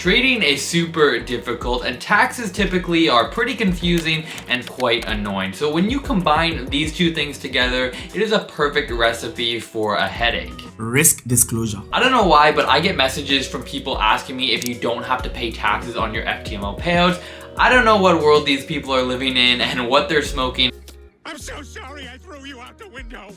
Trading is super difficult and taxes typically are pretty confusing and quite annoying. So when you combine these two things together, it is a perfect recipe for a headache. Risk disclosure. I don't know why, but I get messages from people asking me if you don't have to pay taxes on your FTMO payouts. I don't know what world these people are living in and what they're smoking. I'm so sorry I threw you out the window.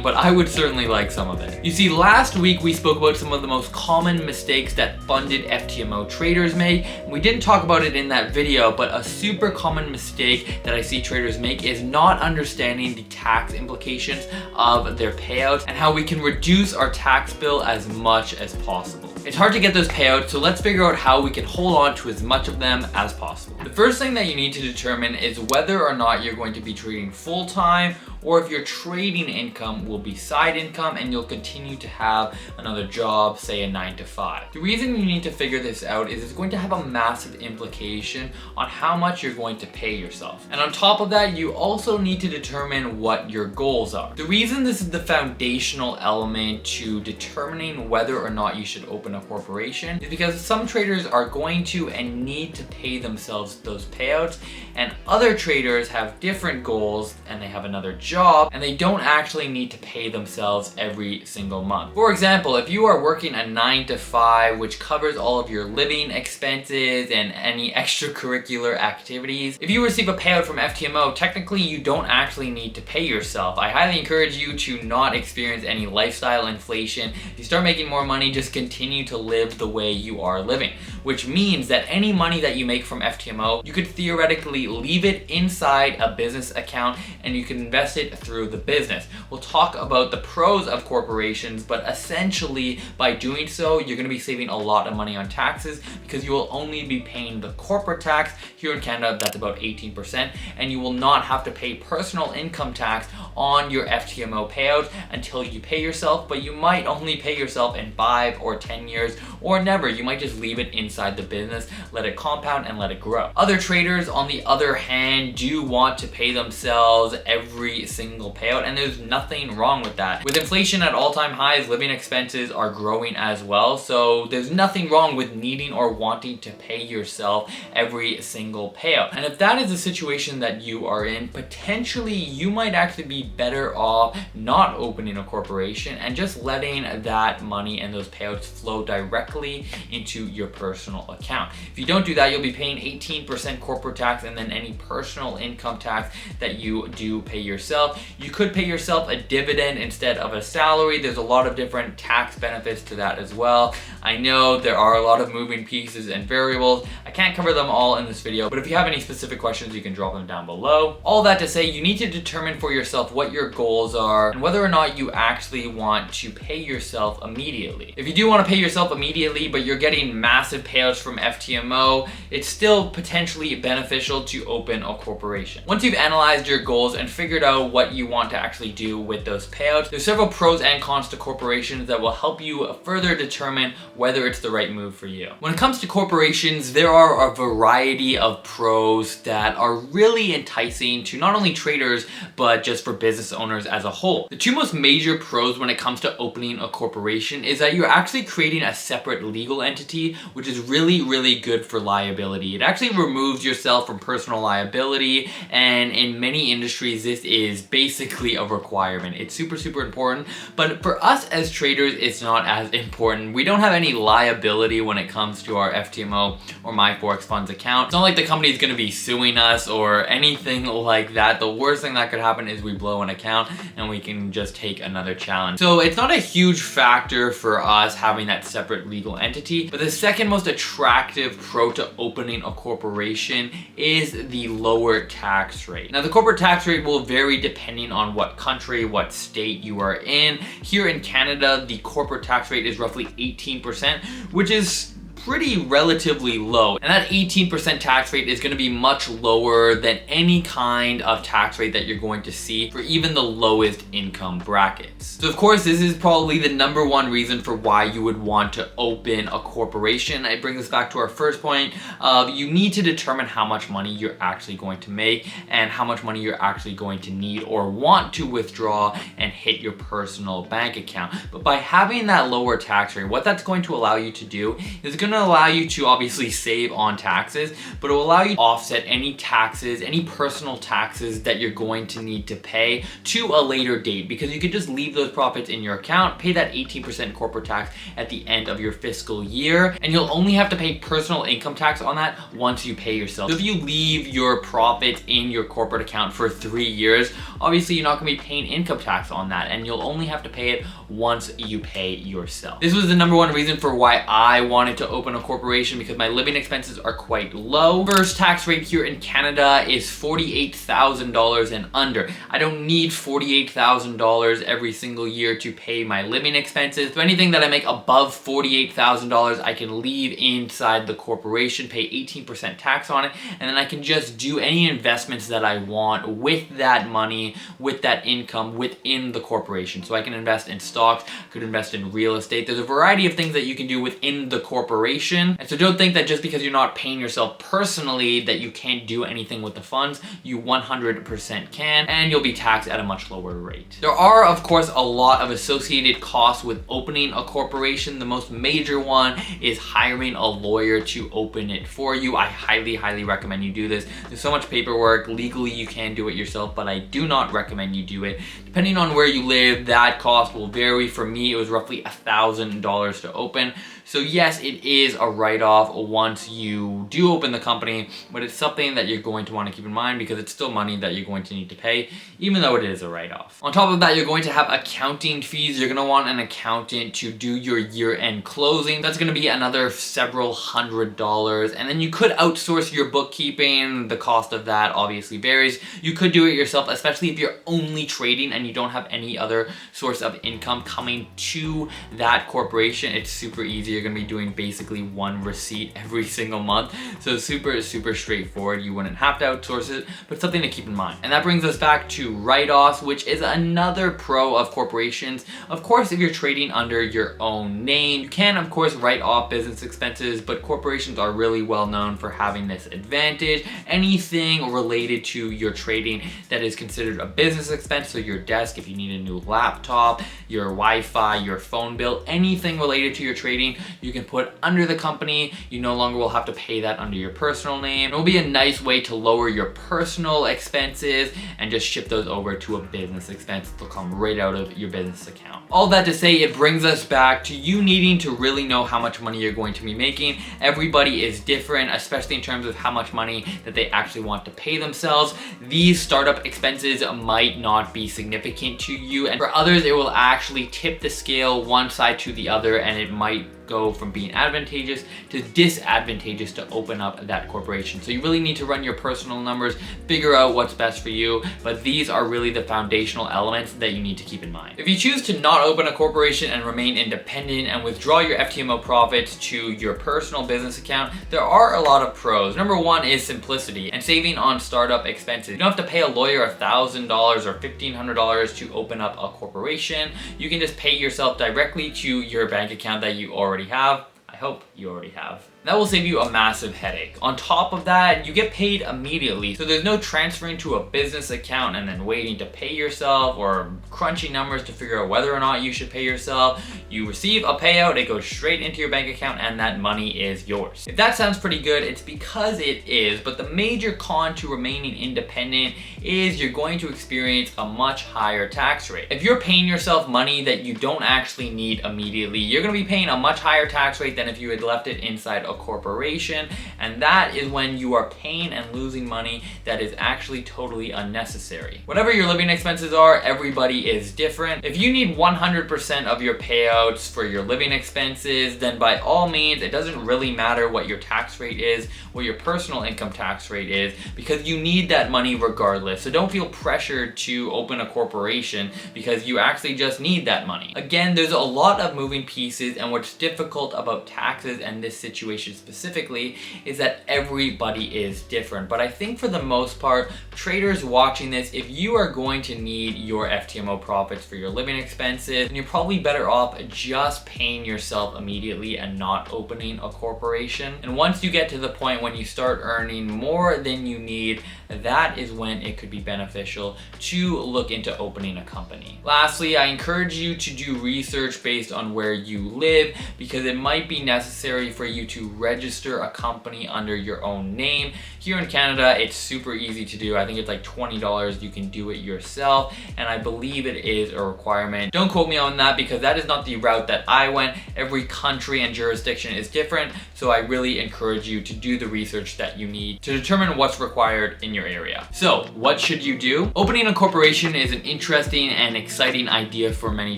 But I would certainly like some of it. You see, last week we spoke about some of the most common mistakes that funded FTMO traders make. We didn't talk about it in that video, but a super common mistake that I see traders make is not understanding the tax implications of their payouts and how we can reduce our tax bill as much as possible. It's hard to get those payouts, so let's figure out how we can hold on to as much of them as possible. The first thing that you need to determine is whether or not you're going to be trading full-time or if your trading income will be side income and you'll continue to have another job, say a 9 to 5. The reason you need to figure this out is it's going to have a massive implication on how much you're going to pay yourself. And on top of that, you also need to determine what your goals are. The reason this is the foundational element to determining whether or not you should open a corporation is because some traders are going to and need to pay themselves those payouts, and other traders have different goals and they have another job and they don't actually need to pay themselves every single month. For example, if you are working a 9 to 5 which covers all of your living expenses and any extracurricular activities, if you receive a payout from FTMO, technically you don't actually need to pay yourself. I highly encourage you to not experience any lifestyle inflation. If you start making more money, just continue to live the way you are living, which means that any money that you make from FTMO, you could theoretically leave it inside a business account and you can invest it through the business. We'll talk about the pros of corporations, but essentially by doing so, you're gonna be saving a lot of money on taxes because you will only be paying the corporate tax. Here in Canada, that's about 18%, and you will not have to pay personal income tax on your FTMO payout until you pay yourself, but you might only pay yourself in 5 or 10 years or never. You might just leave it inside the business, let it compound and let it grow. Other traders, on the other hand, do want to pay themselves every single payout, and there's nothing wrong with that. With inflation at all-time highs, living expenses are growing as well, so there's nothing wrong with needing or wanting to pay yourself every single payout. And if that is the situation that you are in, potentially you might actually be better off not opening a corporation and just letting that money and those payouts flow directly into your personal account. If you don't do that, you'll be paying 18% corporate tax and then any personal income tax that you do pay yourself. You could pay yourself a dividend instead of a salary. There's a lot of different tax benefits to that as well. I know there are a lot of moving pieces and variables. I can't cover them all in this video, but if you have any specific questions, you can drop them down below. All that to say, you need to determine for yourself what your goals are and whether or not you actually want to pay yourself immediately. If you do want to pay yourself immediately, but you're getting massive payouts from FTMO, it's still potentially beneficial to open a corporation. Once you've analyzed your goals and figured out what you want to actually do with those payouts, there's several pros and cons to corporations that will help you further determine whether it's the right move for you. When it comes to corporations, there are a variety of pros that are really enticing to not only traders, but just for business owners as a whole. The two most major pros when it comes to opening a corporation is that you're actually creating a separate legal entity, which is really, really good for liability. It actually removes yourself from personal liability, and in many industries, this is basically a requirement. It's super, super important, but for us as traders, it's not as important. We don't have any liability when it comes to our FTMO or MyForex Funds account. It's not like the company is going to be suing us or anything like that. The worst thing that could happen is we blow an account and we can just take another challenge. So it's not a huge factor for us having that separate legal entity, but the second most attractive pro to opening a corporation is the lower tax rate. Now, the corporate tax rate will vary depending on what country, what state you are in. Here in Canada, the corporate tax rate is roughly 18%, which is pretty relatively low. And that 18% tax rate is going to be much lower than any kind of tax rate that you're going to see for even the lowest income brackets. So of course, this is probably the number one reason for why you would want to open a corporation. It brings us back to our first point of you need to determine how much money you're actually going to make and how much money you're actually going to need or want to withdraw and hit your personal bank account. But by having that lower tax rate, what that's going to allow you to do is going to allow you to obviously save on taxes, but it will allow you to offset any taxes, any personal taxes that you're going to need to pay to a later date, because you could just leave those profits in your account, pay that 18% corporate tax at the end of your fiscal year, and you'll only have to pay personal income tax on that once you pay yourself. So if you leave your profit in your corporate account for 3 years, obviously you're not going to be paying income tax on that, and you'll only have to pay it once you pay yourself. This was the number one reason for why I wanted to open a corporation, because my living expenses are quite low. First tax rate here in Canada is $48,000 and under. I don't need $48,000 every single year to pay my living expenses. So anything that I make above $48,000, I can leave inside the corporation, pay 18% tax on it, and then I can just do any investments that I want with that money, with that income within the corporation. So I can invest in stocks, I could invest in real estate. There's a variety of things that you can do within the corporation. And so don't think that just because you're not paying yourself personally that you can't do anything with the funds. You 100% can, and you'll be taxed at a much lower rate. There are, of course, a lot of associated costs with opening a corporation. The most major one is hiring a lawyer to open it for you. I highly recommend you do this. There's so much paperwork. Legally, you can do it yourself, but I do not recommend you do it. Depending on where you live, that cost will vary. For me, it was roughly $1,000 to open. So yes, it is a write-off once you do open the company, but it's something that you're going to want to keep in mind because it's still money that you're going to need to pay, even though it is a write-off. On top of that, you're going to have accounting fees. You're going to want an accountant to do your year-end closing. That's going to be another several $100s. And then you could outsource your bookkeeping. The cost of that obviously varies. You could do it yourself, especially if you're only trading and you don't have any other source of income coming to that corporation. It's super easy. You're gonna be doing basically one receipt every single month. So super straightforward. You wouldn't have to outsource it, but something to keep in mind. And that brings us back to write-offs, which is another pro of corporations. Of course, if you're trading under your own name, you can of course write off business expenses, but corporations are really well known for having this advantage. Anything related to your trading that is considered a business expense, so your desk, if you need a new laptop, your Wi-Fi, your phone bill, anything related to your trading, you can put under the company. You no longer will have to pay that under your personal name. It will be a nice way to lower your personal expenses and just ship those over to a business expense. They'll come right out of your business account. All that to say, it brings us back to you needing to really know how much money you're going to be making. Everybody is different, especially in terms of how much money that they actually want to pay themselves. These startup expenses might not be significant to you, and for others, it will actually tip the scale one side to the other, and it might go from being advantageous to disadvantageous to open up that corporation. So you really need to run your personal numbers, figure out what's best for you, but these are really the foundational elements that you need to keep in mind. If you choose to not open a corporation and remain independent and withdraw your FTMO profits to your personal business account, there are a lot of pros. Number one is simplicity and saving on startup expenses. You don't have to pay a lawyer $1,000 or $1,500 to open up a corporation. You can just pay yourself directly to your bank account that you already have. I hope you already have. That will save you a massive headache. On top of that, you get paid immediately. So there's no transferring to a business account and then waiting to pay yourself or crunching numbers to figure out whether or not you should pay yourself. You receive a payout, it goes straight into your bank account, and that money is yours. If that sounds pretty good, it's because it is, but the major con to remaining independent is you're going to experience a much higher tax rate. If you're paying yourself money that you don't actually need immediately, you're gonna be paying a much higher tax rate than if you had left it inside a corporation, and that is when you are paying and losing money that is actually totally unnecessary. Whatever your living expenses are, everybody is different. If you need 100% of your payouts for your living expenses, then by all means, it doesn't really matter what your tax rate is, what your personal income tax rate is, because you need that money regardless. So don't feel pressured to open a corporation because you actually just need that money. Again, there's a lot of moving pieces, and what's difficult about tax taxes and this situation specifically is that everybody is different. But I think for the most part, traders watching this, if you are going to need your FTMO profits for your living expenses, then you're probably better off just paying yourself immediately and not opening a corporation. And once you get to the point when you start earning more than you need, that is when it could be beneficial to look into opening a company. Lastly, I encourage you to do research based on where you live, because it might be necessary for you to register a company under your own name. Here in Canada, it's super easy to do. I think it's like $20. You can do it yourself, and I believe it is a requirement. Don't quote me on that, because that is not the route that I went. Every country and jurisdiction is different, so I really encourage you to do the research that you need to determine what's required in your area. So what should you do? Opening a corporation is an interesting and exciting idea for many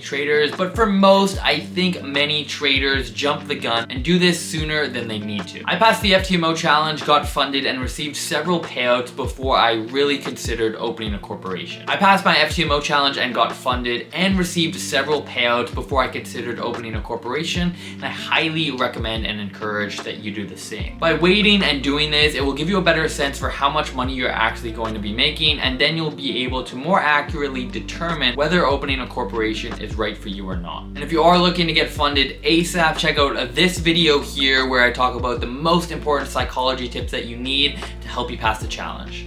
traders, but for most, I think many traders jump the gun and do this sooner than they need to. I passed the FTMO challenge, got funded, and received several payouts before I really considered opening a corporation. I passed my FTMO challenge and got funded and received several payouts before I considered opening a corporation, and I highly recommend and encourage that you do the same. By waiting and doing this, it will give you a better sense for how much money you're actually going to be making, and then you'll be able to more accurately determine whether opening a corporation is right for you or not. And if you are looking to get funded ASAP, check out this video here where I talk about the most important psychology tips that you need to help you pass the challenge.